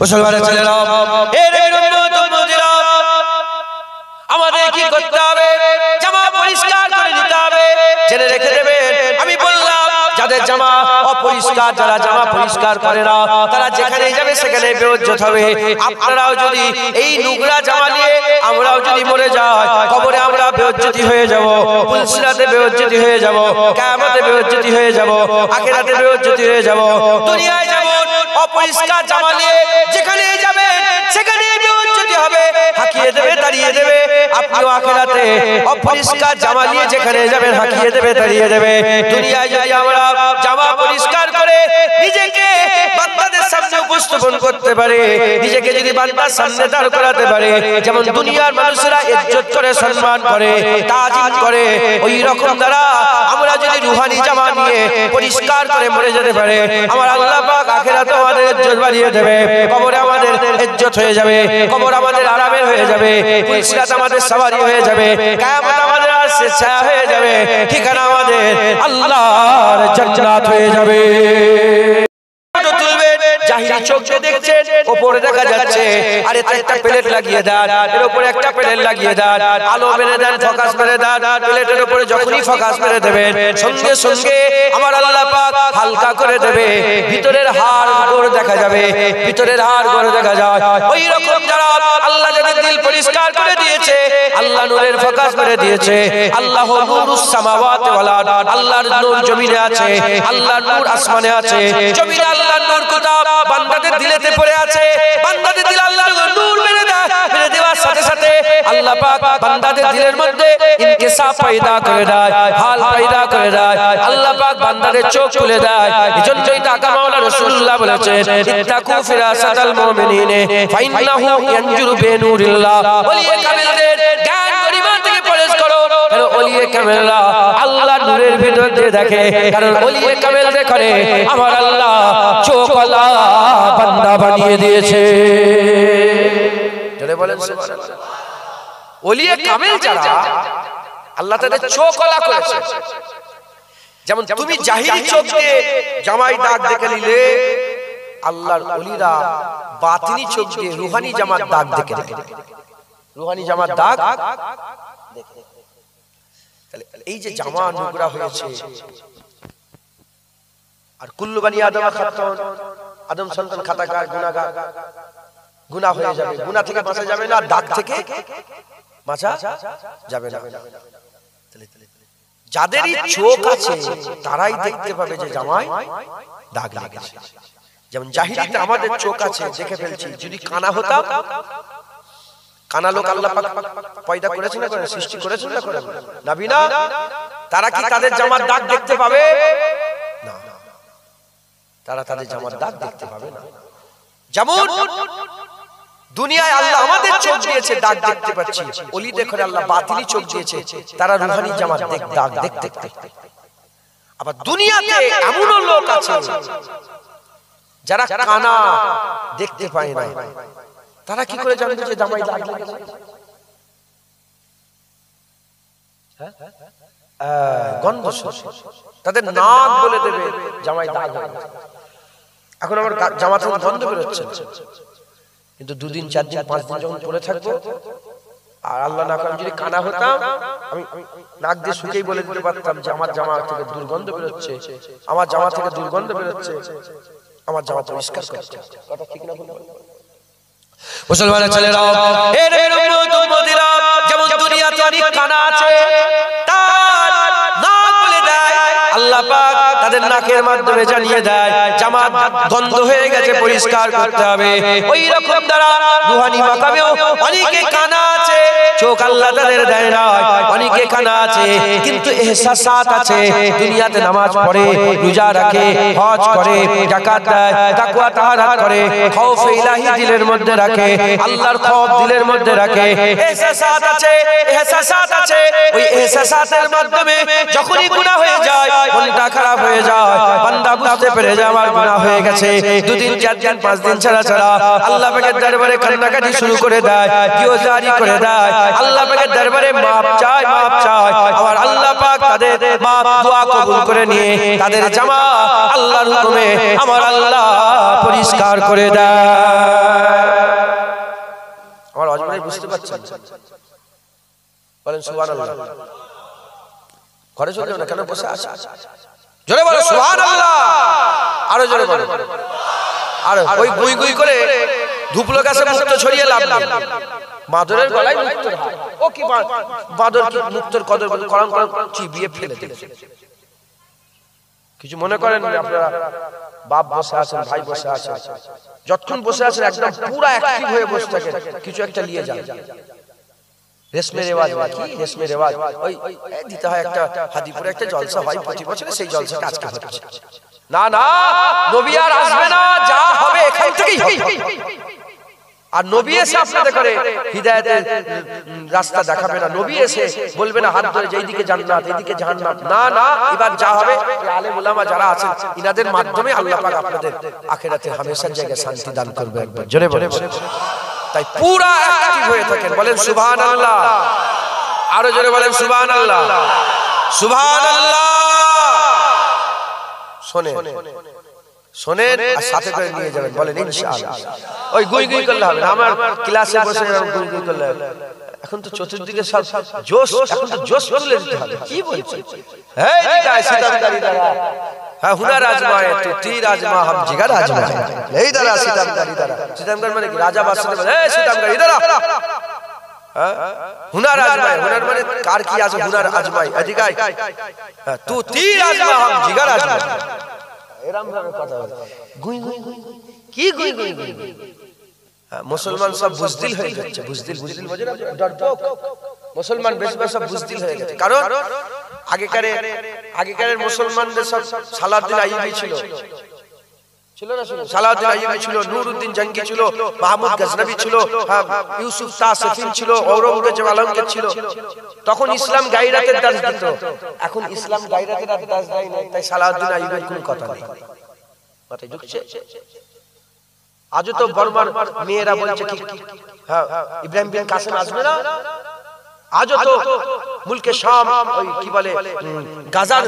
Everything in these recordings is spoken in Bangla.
মুসলমানের ছেলেরা, আমাদের কি করতে হবে? জামা পরিষ্কার করে নিতে হবে। জেনে রেখে দেবেন, আমি বললাম যাদের জামা অপরিষ্কার, যারা জামা পরিষ্কার করে না, তারা যেখানেই যাবে সেখানে বেইজ্জত হবে। আপনারাও যদি এই নোংরা জামা নিয়ে আমরাও যদি মরে যাই, কবরে আমরা বেইজ্জতি হয়ে যাব, পুলসিরাতে বেইজ্জতি হয়ে যাব, কিয়ামতে বেইজ্জতি হয়ে যাব, আখিরাতে বেইজ্জতি হয়ে যাব। দুনিয়ায় যেমন অপরিষ্কার জামা নিয়ে যেখানেই যাবেন সেখানেই বেইজ্জতি হবে, হাঁকিয়ে দেবে, তাড়িয়ে দেবে। আপনিও আখিরাতে অপরিষ্কার জামা নিয়ে যেখানে যাবেন হাঁকিয়ে দেবে, তাড়িয়ে দেবে। দুনিয়ায় যদি আমরা জামা পরিষ্কার করে নিজেকে বান্দাদের সামনে উপস্থাপন করতে পারে, নিজেকে যদি বান্দার সামনে দাঁড় করাতে পারে, যেমন দুনিয়ার মানুষেরা ইজ্জত করে, সম্মান করে, তাজিম করে, ওই রকম দ্বারা আমরা যদি রুহানি জামা নিয়ে পরিষ্কার করে মরে যেতে পারে, আমার আল্লাহ পাক আখিরাতে আমাদের ইজ্জত বাড়িয়ে দেবে, কবরে আমাদের ইজ্জত হয়ে যাবে, কবর আমাদের আরামের হয়ে যাবে, পুলসিরাত আমাদের সওয়ারি হয়ে যাবে, কিয়ামত আমাদের আরশে ছায়া হয়ে যাবে, ঠিকানা আমাদের আল্লাহর জান্নাত হয়ে যাবে। জাহিলি চোখে দেখছেন উপরে দেখা যাচ্ছে, আরে একটা প্লেট লাগিয়ে দেন, এর উপরে একটা প্লেট লাগিয়ে দেন, আলো মেরে দেন, ফোকাস মেরে দেন, প্লেটের উপরে যখনই ফোকাস মেরে দেবেন সঙ্গে সঙ্গে আমার আল্লাহ পাক হালকা করে দেবে, ভিতরের হাড় গোড় দেখা যাবে, ভিতরের হাড় গোড় দেখা যায়। ওই রকম যারা আল্লাহ যাদের দিল পরিষ্কার করে দিয়েছে, আল্লাহ নূরের ফোকাস মেরে দিয়েছে, আল্লাহ নূরুস সামাওয়াতি ওয়াল আরদ, আল্লাহর নূর জমিনে আছে, আল্লাহর নূর আসমানে আছে, জমিনে আল্লাহর নূর কোথাও বান্দাদের দিলেতে পড়ে আছে, বান্দাদের দিলে আল্লাহর নূর মেরে দেয়, মেরে দেওয়ার সাথে সাথে আল্লাহ পাক বান্দাদের দিলের মধ্যে ইনকিসাব পয়দা করে দেয়, হাল পয়দা করে দেয়, আল্লাহ পাক বান্দাদের চোখ খুলে দেয়। এজন্যই তো আকা মাওলানা রাসূলুল্লাহ বলেছেন, ইত্তাকু ফিরাসাতাল মুমিনিনে ফাইন্নাহু ইয়ানজুরু বিনূরিল্লাহ, ওলিয়ে কামেলদের জ্ঞান গরিমা থেকে পরহেজ করো, কারণ ওলিয়ে কামেলরা আল্লাহর নূরের ভিতর দিয়ে দেখে, কারণ ওলিয়ে কামেল দেখে আমার আল্লাহ চোখওয়ালা বান্দা বানিয়ে দিয়েছে। জোরে বলেন সুবহানাল্লাহ। ওলিয়ে কামেল যারা আল্লাহ তাদের চোখওয়ালা করেছে। যেমন তুমি জাহিলি চোখ দিয়ে জামাই দাগ দেখে নিলে, আল্লাহর ওলিরা বাতিনি চোখ দিয়ে রুহানি জামার দাগ দেখে নেয়, রুহানি জামার দাগ দেখে। তাহলে এই যে জামা নোংরা হয়েছে, আর কুল্লু বানি আদম খাতান, আদম সন্তান খাতাকার, গুনাহগার, গুনাহ হয়ে যাবে, গুনাহ থেকে বাঁচা যাবে না, দাগ থেকে বাঁচা যাবে না। যাদেরই চোখ আছে তারাই দেখতে পাবে যে জামায় দাগ লেগেছে। যেমন জাহিলিতে আমাদের চোখ আছে, দেখে ফেলছি। যদি কানা হতাম, কানা লোক আল্লাহ পাক পয়দা করেছেন না, সৃষ্টি করেছেন না, করেন নবী না, তারা কি তাদের জামার দাগ দেখতে পাবে না? তারা তাদের জামার দাগ দেখতে পাবে না। যেমন দুনিয়ায় আল্লাহ আমাদের চোখ দিয়েছে, দাগ দেখতে পাচ্ছি, ওলিদের ঘরে আল্লাহ বাতিনি চোখ দিয়েছে, তারা রুহানি জামার দাগ দেখতে পায়। আবার দুনিয়াতে এমনও লোক আছে যারা কানা, দেখতে পায় না, তারা কি করে জানবে যে জামায় দাগ লেগেছে? গন্ধ, তাদের নাক বলে দেবে জামায় দাগ লেগেছে। এখন আমার জামা থেকে গন্ধ বেরোচ্ছে, কিন্তু 2 দিন 4 দিন 5 দিন যখন পরে থাকবো, আর আল্লাহ না করে যদি কানা হতাম, আমি নাক দিয়ে শুকেই বলে দিতে পারতাম যে আমার জামা থেকে দুর্গন্ধ বেরোচ্ছে, আমার জামা থেকে দুর্গন্ধ বেরোচ্ছে, আমার জামা পরিষ্কার করতে। কথা ঠিক না বলবো? মুসলমানের ছেলেরা, এর উম্মত উম্মতিরা, যেমন দুনিয়াতে অনেক কানা আছে, তার নাক বলে দেয় আল্লাহ পাক, তাদের নাকের মাধ্যমে জানিয়ে দেয় জামা গন্ধ হয়ে গেছে, পরিষ্কার করতে হবে। ওই রকম দ্বারা রুহানি মাকামেও অনেকে কানা আছে, চোখ আল্লাহ তাদের দেয় না, অনেকে কানা আছে কিন্তু ইহসাসাত আছে, দুনিয়াতে নামাজ পড়ে, রোজা রাখে, হজ করে, যাকাত দেয়, তাকওয়া তাহারাত করে, খৌফ ইলাহি দিলের মধ্যে রাখে, আল্লাহর খৌফ দিলের মধ্যে রাখে, ইহসাসাত আছে, ইহসাসাত আছে। ওই ইহসাসাতের মাধ্যমে যখনই গুনাহ হয়ে যায়, মনটা খারাপ হয়ে যায়, বান্দা বুঝতে পেরে যায় আমার গুনাহ হয়ে গেছে, 2 দিন 4 দিন 5 দিন ছাড়া ছাড়া আল্লাহ পাকের দরবারে কান্নাকাটি শুরু করে দেয়, কিও জারি করে দেয়, আল্লাহ পাকের দরবারে মাপ চায়, মাপ চায়। আবার আল্লাহ পাক তাদের মাপ দোয়া কবুল করে নিয়ে তাদের জামা আল্লাহর হুকুমে আমার আল্লাহ পরিষ্কার করে দেয়। বুঝতে পারছেন? বলেন সুবহানাল্লাহ। ঘরে চলে যাও না, কেন বসে আছে? জোরে বলো সুবহানাল্লাহ, আরো জোরে বলো। আর ওই গুই গুই করে ধুপলো গাছে মুক্ত ছড়িয়ে লাভ নেই। বাঁদরের গলায় মুক্তর হার। ও কি বাঁদর কি মুক্তর কদর করান করান চিবিয়ে ফেলে দিয়েছে। কিছু মনে করেন না আপনারা, বাপ বসে আছেন, ভাই বসে আছেন, যতক্ষণ বসে আছেন একদম পুরা অ্যাক্টিভ হয়ে বসে থাকেন, কিছু একটা নিয়ে যান। রেশমে রেওয়াজ, কি রেশমে রেওয়াজ, ওই দিতে হয় একটা হাদিপুরে একটা জলসা হয় প্রতি বছরে, সেই জলসাটা আজকে হচ্ছে। না না, নবী আর আসবে না, যা হবে এখান থেকেই হবে। আর নবী এসে আপনাদের করে হিদায়াতের রাস্তা দেখাবে না। নবী এসে বলবে না হাত ধরে যেদিকে জান্নাত এইদিকে জাহান্নাম। না না, এবার যা হবে আলেম উলামা যারা আছেন ইনাদের মাধ্যমে আল্লাহ পাক আপনাদের আখিরাতে হামেশার জায়গায় শান্তি দান করবে। একবার জোরে বলে। তাই পুরা অ্যাক্টিভ হয়ে থাকেন। বলেন সুবহানাল্লাহ, আরো জোরে বলেন সুবহানাল্লাহ, সুবহানাল্লাহ। শোনেন শোনেন আর সাথে করে নিয়ে যাবেন। বলেন ইনশাআল্লাহ। ওই গুই গুই করলে হবে না, আমার ক্লাসে বসে গুই গুই করলে হবে। এখন তো চতুর্দিকে সব জোশ, এখন তো জোশ তুলে দিতে হবে। কি বলছেন? এই দিকে সিতামদারি দ্বারা, হ্যাঁ হুনার আজমায়ে তো তীর আজমা হাম জিগার আজমায়ে। এই দ্বারা সিতামদারি দ্বারা, সিতামদার মানে কি? রাজা বাদশাহ বলে এই সিতামদারি দ্বারা, হ্যাঁ হুনার আজমায়ে, হুনার মানে কার কি আছে, হুনার আজমায়ে। এদিকে হ্যাঁ তু তীর আজমা হাম জিগার আজমায়ে। এরকম ভাবে কথা বলে গুই গুই গুই, কি গুই গুই গুই। মুসলমান সব বুজদিল হয়ে যাচ্ছে। বুজদিল, বুজদিল বোঝেন আপনারা? ডরপোক মুসলমান বেশিরভাগ সব বুজদিল হয়ে গেছে। কারণ আগেকারের মুসলমানদের সব সালাউদ্দিন আইয়ুবী ছিল, ছিল না? ছিল সালাউদ্দিন আইয়ুবী ছিল, নুরউদ্দিন জঙ্গি ছিল, মাহমুদ গজনবী ছিল, ইউসুফ তাসফিন ছিল, ঔরঙ্গজেব আলমগীর ছিল। তখন ইসলাম গায়রাতের দাস দিত, এখন ইসলাম গায়রাতের দাস দেয় না। তাই সালাউদ্দিন আইয়ুবের কোনো কথা নেই। মাথায় ঢুকছে? আজও তো বর্মার মেয়েরা বলছে কি, হ্যাঁ ইব্রাহিম বিন কাসেম আসবে না। আজও তো মুলকে শাম ওই কি বলে গাজার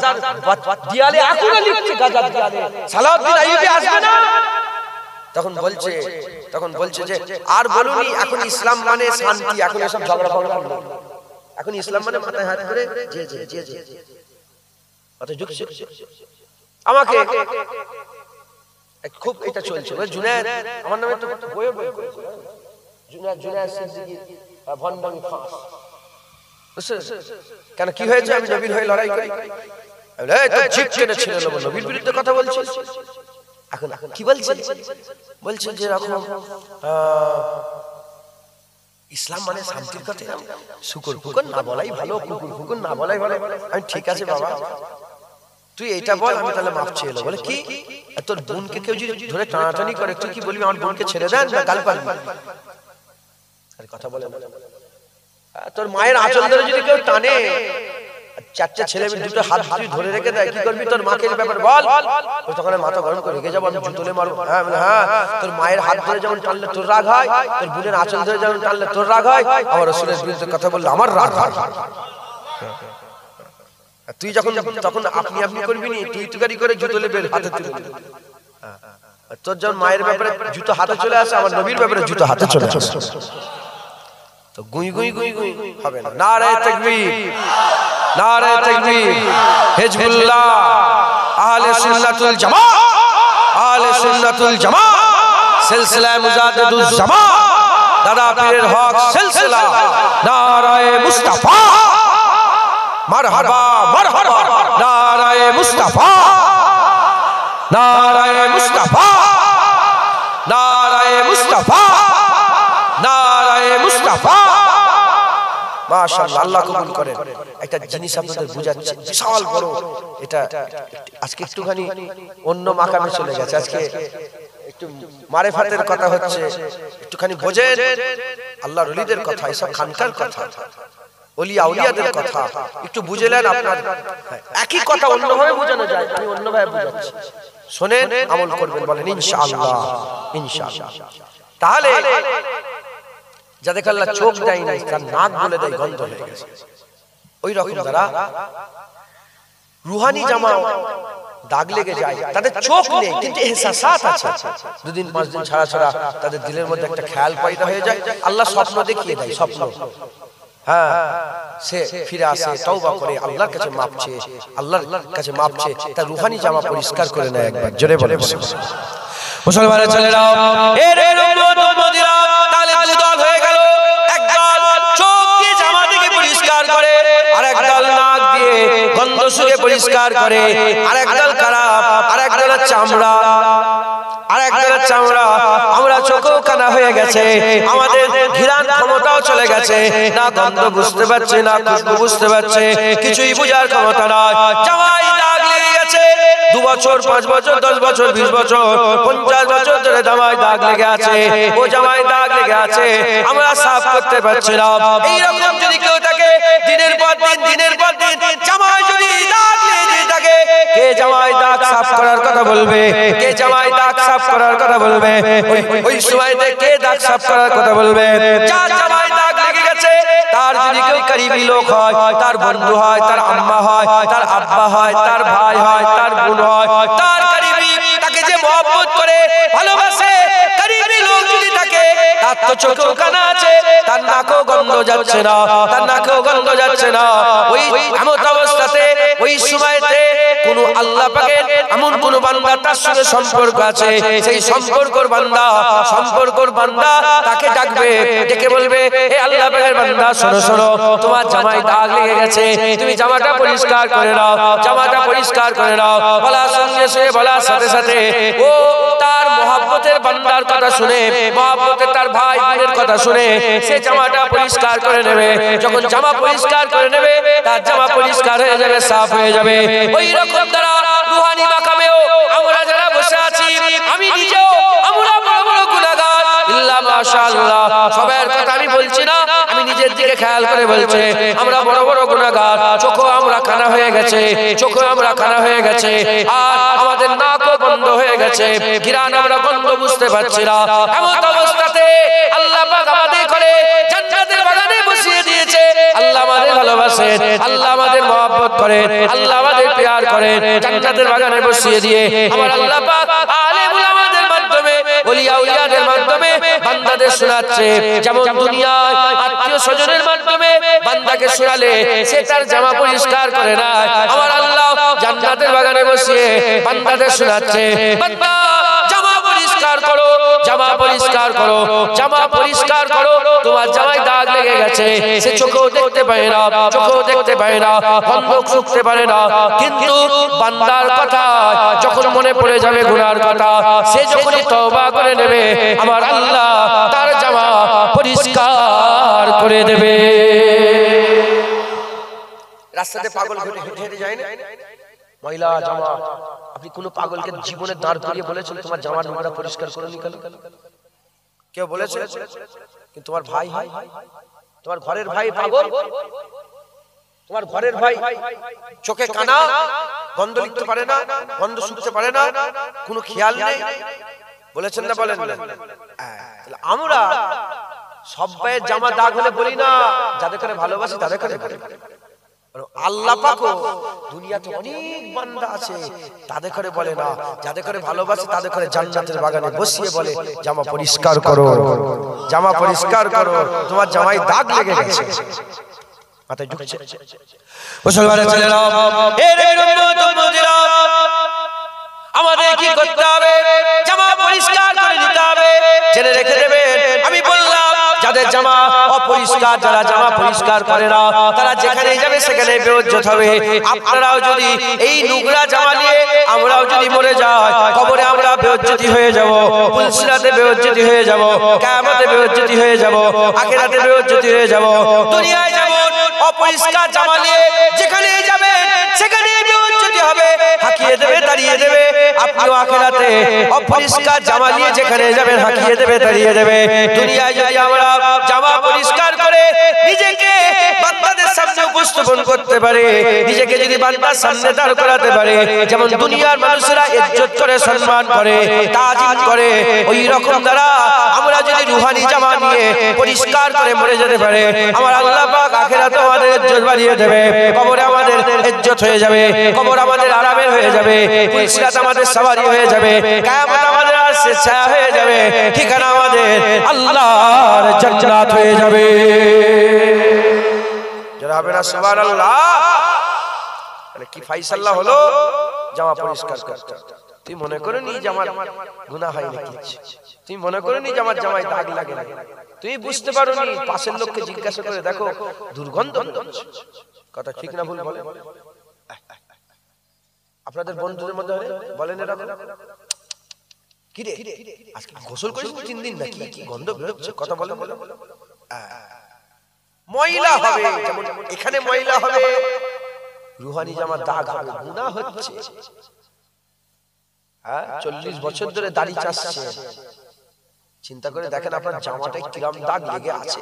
দিয়ালে এখনো লিখছে গাজার দিয়ালে সালাউদ্দিন আইয়ুবী আসবে না। তখন বলছে যে আর বলুনি, এখন ইসলাম মানে শান্তি, এখন এসব ঝগড়া ফগড়া নেই। এখন ইসলাম মানে মাথায় হাত করে জি জি জি জি। মাথায় ঢুকছে? আমাকে খুব এটা চলছে জুনায়েদ, আমার নামে তো বইয়ে বই করেছে জুনায়েদ সিদ্দিকী ভন্ডামি ফাঁস। কেন কি হয়েছে? আমি নবীর হয়ে লড়াই করি, এই তো জিপ টেনে ছেড়ে নেব, নবীর বিরুদ্ধে কথা বলছিস। এখন কি বলছে? বলছে যে এরকম ইসলাম মানে শান্তির কথা, শুকর ফুকর না বলাই ভালো, কুকুর ফুকুর না বলাই ভালো। আমি ঠিক আছে বাবা, তুই এইটা বল, আমি তাহলে মাফ চেয়ে এলো। বলে কি, তোর বোনকে কেউ যদি ধরে টানাটানি করে তুই কি বলবি? আমার বোনকে ছেড়ে দেন না গাল পারবি? আরে কথা বলে না। তোর মায়ের আঁচল ধরে যদি কেউ টানে, চারটা ছেলে মেয়ে দুটো হাত তুই ধরে রেখে দেয়, কি করবি? তোর মাকে ব্যাপার বল। তখন মাথা গরম করে রেখে যাবো, আমি জুতোলে মারবো। হ্যাঁ হ্যাঁ, তোর মায়ের হাত ধরে যেমন টানলে তোর রাগ হয়, তোর বোনের আঁচল ধরে যেমন টানলে তোর রাগ হয়, আমার রাসূলের বিরুদ্ধে কথা বললে আমার রাগ হয়। তুই যখন তখন আপনি করবি নি, তুই তুকারি করে জুতো লেবে হাতে তুলে দিবি। তোর যখন মায়ের ব্যাপারে জুতো হাতে চলে আসে, আমার নবীর ব্যাপারে জুতো হাতে চলে আসে। তো গুই গুই গুই গুই হবে না। নারে তাকবীর, নারে তাকবীর, হিজবুল্লাহ, আহলে সুন্নাতুল জামাত, আহলে সুন্নাতুল জামাত, সিলসিলা মুজাদ্দিদুজ জামাত, দাদা পীরের হক সিলসিলা, নারায়ে মুস্তাফা, মারহাবা মারহাবা, নারায়ে মুস্তাফা, নারায়ে মুস্তাফা, নারায়ে মুস্তাফা, নারায়ে মুস্তাফা। মাশাআল্লাহ, আল্লাহ কবুল করেন। একটা জিনিস আপনাদের বুঝাচ্ছি, বিশাল বড় এটা। আজকে একটুখানি অন্য মাকামে চলে গেছে, আজকে একটু মারিফাতের কথা হচ্ছে, একটুখানি বোঝেন আল্লাহর ওলিদের কথা, এসব খানকার কথা, ওলিয়া আউলিয়াদের কথা একটু বুঝলেন। আপনার একই কথা অন্যভাবে বোঝানো যায়, আমি অন্যভাবে বুঝাচ্ছি, শুনেন আমল করবেন। বলেন ইনশাআল্লাহ, ইনশাআল্লাহ। তাহলে যাদের আল্লাহ চোখ দেয় নাই, তার নাক বলে দেয় গন্ধ হয়ে গেছে, ওই রকম যারা রুহানি জামা দাগ লেগে যায়, তাদের চোখ নেই কিন্তু এহসাসাত আছে। দুদিন 5 দিন ছাড়া ছাড়া তাদের দিলের মধ্যে একটা খেয়াল পয়দা হয়ে যায়, আল্লাহ স্বপ্ন দেখিয়ে দেয়, স্বপ্ন, হ্যাঁ, সে ফিরে আসে, তওবা করে আল্লাহর কাছে মাপ চেয়ে, আল্লাহর কাছে মাপ চেয়ে তার রুহানি জামা পরিষ্কার করে নেয়। একবার জোরে বলে মুসলমানের ছেলেরা, এর উম্মতিরা তাহলে দুদল হয়ে গেল। একদল চোখ দিয়ে জামা থেকে পরিষ্কার করে, আর একদল নাক দিয়ে গন্ধ শুকে পরিষ্কার করে, আর একদল কারা, আর একদল চামড়া, আর একদল চামড়া। আমরা চোখও কানা হয়ে গেছে, আমাদের ঘ্রাণ ক্ষমতাও চলে গেছে, না গন্ধ বুঝতে পারছে, না খুশবু বুঝতে পারছে, কিছুই বোঝার ক্ষমতা নাই। জামাই দাগ লেগে গেছে, 2 বছর 5 বছর 10 বছর 20 বছর 50 বছর ধরে জামাই দাগ লেগে আছে, ও জামাই দাগ লেগে আছে, আমরা সাফ করতে পারছি না। এইরকম যদি কেউ থাকে, দিনের পর দিন জামাই যদি দাগ লেগে থাকে, কে জামাই দাগ সাফ করার কথা বলবে? কে জামাই দাগ সাফ করার কথা বলবে? ওই সময়তে কে দাগ সাফ করার কথা বলবে? যার জামাই দাগ লেগে গেছে, তার যদি কেউ করিবি লোক হয়, তার বন্ধু হয়, তার আম্মা হয়, তার আব্বা হয়, তার ভাই হয়, তার বোন হয়, তার করিবি, তাকে যে মহব্বত করে ভালোবাসে, করিবি লোক যদি থাকে, তার তো চোখেও কানা আছে, তার নাকেও গন্ধ যাচ্ছে না, তার নাকেও গন্ধ যাচ্ছে না। ওই এমন অবস্থাতে, ওই সময়তে কোন আল্লাহ পাকের এমন কোন বান্দা তার সঙ্গে সম্পর্ক আছে, সেই সম্পর্কর বান্দা তাকে ডাকবে, ডেকে বলবে, হে আল্লাহ পাকের বান্দা, শোনো শোনো, তোমার জামাই দাগ লেগে গেছে, তুমি জামাটা পরিষ্কার করে নাও, জামাটা পরিষ্কার করে নাও। বলার সঙ্গে সঙ্গে, বলার সাথে সাথে ও তার মহব্বতের বান্দার কথা শুনে, মহব্বতের তার ভাই বোনের কথা শুনে সে জামাটা পরিষ্কার করে নেবে। যখন জামা পরিষ্কার করে নেবে, তার জামা পরিষ্কার হয়ে যাবে, সাফ হয়ে যাবে। ওই রকম দ্বারা রুহানি মাকামেও আমরা যারা বসে আছি, আমি নিজেও, আমরা বড় বড় গুনাহগার, ইল্লা মাশাআল্লাহ, সবার কথা আমি বলছি না, আমি নিজের দিকে খেয়াল করে বলছি, আমরা বড় বড় গুনাহগার, চোখও আমরা কানা হয়ে গেছে, চোখও আমরা কানা হয়ে গেছে, আর আমাদের নাকও বন্ধ হয়ে গেছে, ঘ্রাণ আমরা গন্ধ বুঝতে পারছি না। এমন অবস্থাতে আল্লাহ পাক আমাদের করে জান্নাতের বাগানে বসিয়ে দিয়েছে। আল্লাহ আমাদের ভালোবাসেন, আল্লাহ আমাদের মহব্বত করেন, আল্লাহ আমাদের প্যার করেন, জান্নাতের বাগানে বসিয়ে দিয়ে আমার আল্লাহ পাক আলেম উলামাদের মাধ্যমে, ওলিয়া উলিয়াদের মাধ্যমে বান্দাদের শোনাচ্ছে। যেমন দুনিয়ায় আত্মীয় স্বজনের মাধ্যমে বান্দাকে শোনালে সে তার জামা পরিষ্কার করে না, আমার আল্লাহ জান্নাতের বাগানে বসিয়ে বান্দাদের শোনাচ্ছে, বান্দা জামা পরিষ্কার করো, জামা পরিষ্কার করো, জামা পরিষ্কার করো, তোমার জামায় দাগ লেগে গেছে, সে চোখেও দেখতে পায় না, চোখেও দেখতে পায় না, গন্ধ শুকতে পারে না, কিন্তু বান্দার কথা যখন মনে পড়ে যাবে গুনার কথা, সে যখনই তওবা করে নেবে, আমার আল্লাহ তার জামা পরিষ্কার করে দেবে। রাস্তাতে পাগল হেঁটে হেঁটে যায় না, ময়লা জামা, আপনি কোন পাগলকে জীবনে দাঁড় করিয়ে বলেছেন তোমার জামা নোংরা পরিষ্কার করে নিকাল? কেউ বলেছে? কিন্তু তোমার ভাই হয়, তোমার ঘরের ভাই পাগল, তোমার ঘরের ভাই চোখে কানা, গন্ধ লিখতে পারে না, গন্ধ শুকতে পারে না, কোনো খেয়াল নেই, বলেছেন না? বলেন। আমরা সবাই জামা দাগ হলে বলি না, যাদের করে ভালোবাসি তাদের করে বলি। আল্লাহ পাকও দুনিয়াতে অনেক বান্দা আছে, তাদের করে বলে না, যাদের করে ভালোবাসে তাদের করে জান্নাতের বাগানে বসিয়ে বলে, জামা পরিষ্কার করো, জামা পরিষ্কার করো, তোমার জামায় দাগ লেগে গেছে। মাথায় ঢুকছে? মুসলমানের ছেলেরা, আমাদের কি করতে হবে? জামা পরিষ্কার করে দিতে হবে। জেনে রেখে দেবেন, আমি বললাম যাদের জামা অপরিষ্কার, যারা জামা পরিষ্কার করে না, তারা যেখানে যাবে সেখানে বেইজ্জত হবে। আপনারাও যদি এই নোংরা জামা নিয়ে আমরাও যদি মরে যাই, কবরে আমরা বেইজ্জতি হয়ে যাব, পুলসিরাতে বেইজ্জতি হয়ে যাব, কিয়ামতে বেইজ্জতি হয়ে যাব, আখিরাতে বেইজ্জতি হয়ে যাব। দুনিয়ায় যেমন অপরিষ্কার জামা নিয়ে যেখানে যাবেন সেখানে বেইজ্জতি হবে, হাঁকিয়ে দেবে, দাঁড়িয়ে দেবে। আপনিও আখিরাতে অপরিষ্কার জামা নিয়ে যেখানে যাবেন হাঁকিয়ে দেবে, দাঁড়িয়ে দেবে। দুনিয়ায় যদি আমরা জামা পরিষ্কার করে নিজেকে বান্দাদের সামনে উপস্থাপন করতে পারে, নিজেকে যদি বান্দার সামনে দাঁড় করাতে পারে, যেমন দুনিয়ার মানুষেরা ইজ্জত করে, সম্মান করে, তাজিম করে, ওই রকম দ্বারা আমরা যদি রূহানি জামা নিয়ে পরিষ্কার করে মরে যেতে পারে, আমার আল্লাহ পাক আখিরাতে আমাদের ইজ্জত বাড়িয়ে দেবে, কবরে আমাদের ইজ্জত হয়ে যাবে, কবর আমাদের আরামের হয়ে যাবে, পুলসিরাত আমাদের সওয়ারি হয়ে যাবে, কিয়ামত আমাদের আরশে ছায়া হয়ে যাবে, ঠিকানা আমাদের আল্লাহর জান্নাত হয়ে যাবে। যারা হবে না সুবহানাল্লাহ। মানে কি ফাইসাল্লাহ হলো? জামা পরিষ্কার করতে। তুই মনে করে নি যে আমার গুনাহ হয় নাকি, তুই মনে করে নি যে আমার জামায় দাগ লাগে না, তুই বুঝতে পারো নি, পাশের লোককে জিজ্ঞাসা করে দেখো দুর্গন্ধ হচ্ছে। কথা ঠিক না ভুল বলে? আপনাদের বন্ধুদের মধ্যে বলেন এরা, কি রে আজকে গোসল করিস 3 দিন নাকি, কি গন্ধ বের হচ্ছে? কথা বলে বলে ময়লা হবে, যেমন এখানে ময়লা হবে, রূহানি জামার দাগ হবে, গুনাহ হচ্ছে। 40 বছর ধরে দাড়ি চাচ্ছে, চিন্তা করে দেখেন আপনার জামাটায় কিরম দাগ লেগে আছে।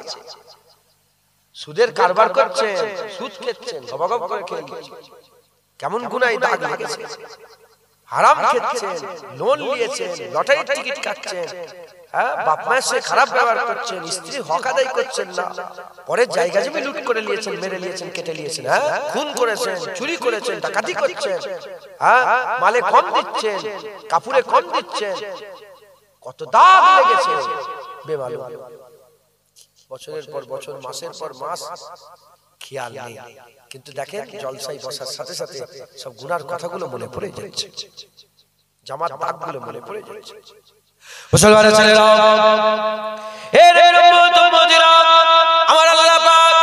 সুদের কারবার করছেন, সুদ খেচ্ছেন, গবাগব করে খেয়ে কেমন গুনাহ দাগ লেগেছে। হারাম খেচ্ছেন, লোন নিয়েছেন, লটারির টিকিট কাটছেন, বাপ মায়ের সাথে খারাপ ব্যবহার করছেন, স্ত্রী হক আদায় করছেন না, পরের জায়গা জমি লুট করে নিয়েছেন, মেরে নিয়েছেন, কেটে নিয়েছেন, খুন করেছেন, চুরি করেছেন, ডাকাতি করছেন, মালে কম দিচ্ছেন, কাপড়ে কম দিচ্ছেন, কত দাগ লেগেছে বেমালুম। বছরের পর বছর, মাসের পর মাস খেয়াল নেই, কিন্তু দেখেন জলসায় বসার সাথে সাথে সব গুনার কথাগুলো মনে পড়ে যাচ্ছে, জামার দাগগুলো মনে পড়ে যাচ্ছে। মুসলমানের ছেলেরা, আমার আল্লাহ পাক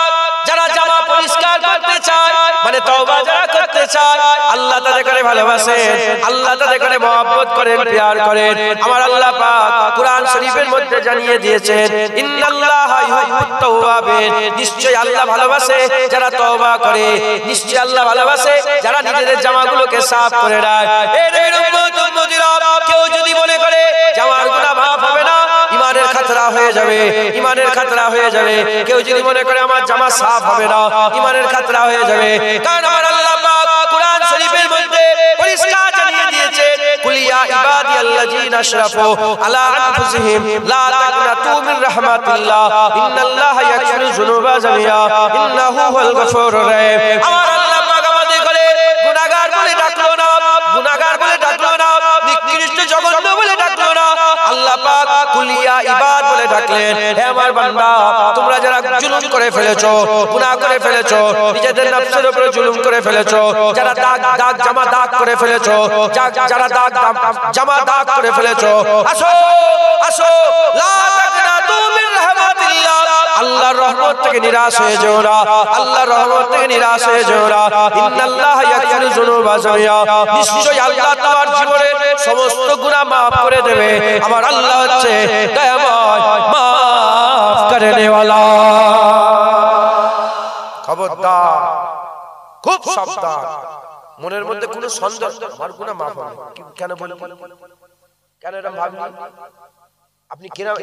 যারা জামা পরিষ্কার করতে চায়, মানে তওবা যারা করতে চায়, আল্লাহ তাদের করে ভালোবাসেন, আল্লাহ তাদের করে মহব্বত করেন, প্যার করেন। আমার আল্লাহ পাক কুরআন শরীফের মধ্যে জানিয়ে দিয়েছেন, ইন্নাল্লাহা ইউহিব্বুত তাওয়াবিন, নিশ্চয়ই আল্লাহ ভালোবাসে যারা তওবা করে, নিশ্চয়ই আল্লাহ ভালোবাসে যারা নিজেদের জামাগুলোকে সাফ করে নেয়। এর উম্মতরা, কেউ যদি মনে করে জামার গুনাহ মাফ হবে না, ইমানের খাতরা হয়ে যাবে, ইমানের খাতরা হয়ে যাবে। কেউ যদি মনে করে আমার জামা সাফ হবে না, ইমানের খাতরা হয়ে যাবে। কারণ আমার আল্লাহ পাক কুরআন শরীফের মধ্যে পরিষ্কার জানিয়ে দিয়েছে, কুল ইয়া ইবাদিয়াল্লাযিনা আশরাফু আলা আনফুসিহিম লা তাকনাতু মির রাহমাতিল্লাহ ইন্নাল্লাহা ইয়াগফিরু যুনুবা জামিআ ইন্নাহু হুয়াল গফুরুর রহিম। আমার আল্লাহ পাক আমাদের করে গুনাহগার বলে ডাকলো না, গুনাহগার বলে ডাকলো না, নিকৃষ্ট জঘন্য বলে ডাকলো না, আল্লাহ পাক কুল ইয়া ইবাদ বলে ডাকলেন, হে আমার বান্দা, তোমরা যারা জুলুম করে ফেলেছো, গুনাহ করে ফেলেছো, নিজেদের নফসের উপরে জুলুম করে ফেলেছো, যারা দাগ জামা দাগ করে ফেলেছো, যারা জামা দাগ করে ফেলেছো, আসো আসো, লা তাকনাতু মির রাহমাতিল্লাহ, আল্লাহর রহমত থেকে নিরাশ হয়ে যেও না, আল্লাহর রহমত থেকে নিরাশ হয়ে যেও না। ইন্নাল্লাহা ইয়াগফিরু যুনুবা জামিআ, নিশ্চয়ই আল্লাহ তোমার জীবনের সমস্ত গুনাহ maaf করে দেবে। আমার আল্লাহ হচ্ছে দয়াময়, maaf করনে ওয়ালা। খবরদার, খুব সাবধান, মনের মধ্যে কোনো সন্দেহ, আমার গুনাহ maaf হবে, কেন বলবেন, কেন এরকম ভাববেন? আপনি